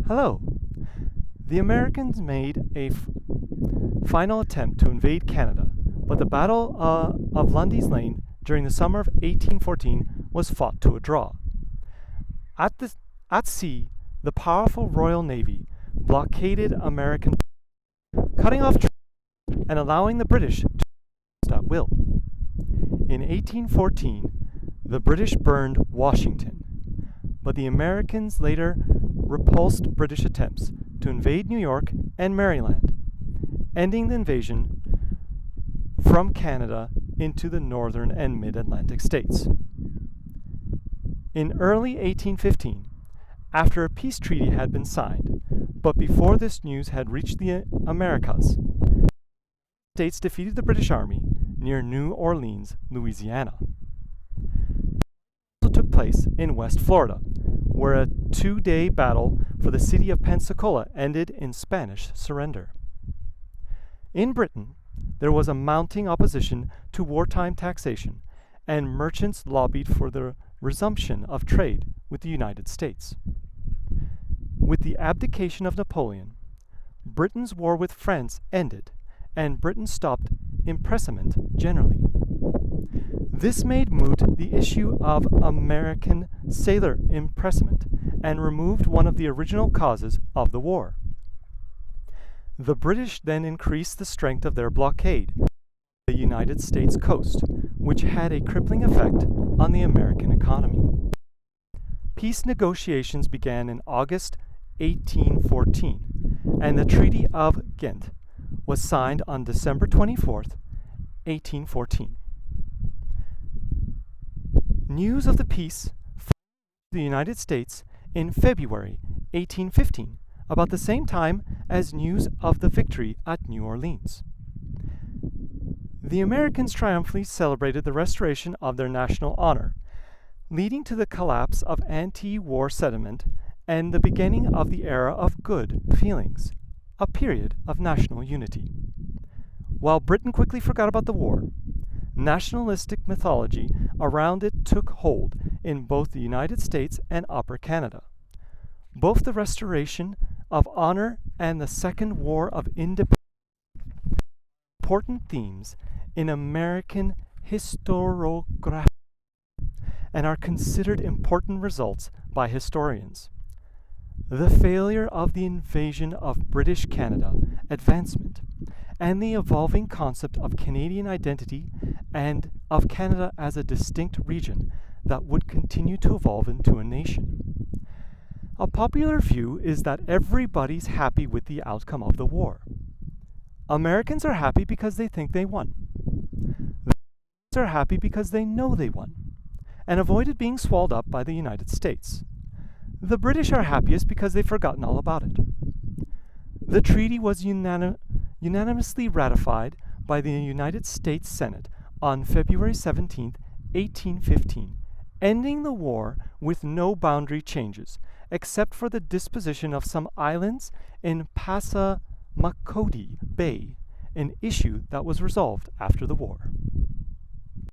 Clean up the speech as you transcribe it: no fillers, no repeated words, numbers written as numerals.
Hello. The Americans made a final attempt to invade Canada, but the Battle of Lundy's Lane during the summer of 1814 was fought to a draw. At sea, the powerful Royal Navy blockaded American, cutting off trade and allowing the British to coast at will. In 1814, the British burned Washington, but the Americans later repulsed British attempts to invade New York and Maryland, ending the invasion from Canada into the northern and mid-Atlantic states. In early 1815, after a peace treaty had been signed, but before this news had reached the Americas, the States defeated the British Army near New Orleans, Louisiana. It also took place in West Florida, where a 2-day battle for the city of Pensacola ended in Spanish surrender. In Britain, there was a mounting opposition to wartime taxation, and merchants lobbied for the resumption of trade with the United States. With the abdication of Napoleon, Britain's war with France ended, and Britain stopped impressment generally. This made moot the issue of American sailor impressment and removed one of the original causes of the war. The British then increased the strength of their blockade of the United States coast, which had a crippling effect on the American economy. Peace negotiations began in August 1814, and the Treaty of Ghent was signed on December 24th, 1814. News of the peace from the United States in February 1815, about the same time as news of the victory at New Orleans. The Americans triumphantly celebrated the restoration of their national honor, leading to the collapse of anti-war sentiment and the beginning of the era of good feelings, a period of national unity. While Britain quickly forgot about the war, nationalistic mythology around it took hold in both the United States and Upper Canada. Both the restoration of honor and the Second War of Independence are important themes in American historiography and are considered important results by historians. The failure of the invasion of British Canada, advancement, and the evolving concept of Canadian identity and of Canada as a distinct region that would continue to evolve into a nation. A popular view is that everybody's happy with the outcome of the war. Americans are happy because they think they won. The Americans are happy because they know they won, and avoided being swallowed up by the United States. The British are happiest because they've forgotten all about it. The treaty was unanimously ratified by the United States Senate on February 17, 1815, ending the war with no boundary changes, except for the disposition of some islands in Passamaquoddy Bay, an issue that was resolved after the war.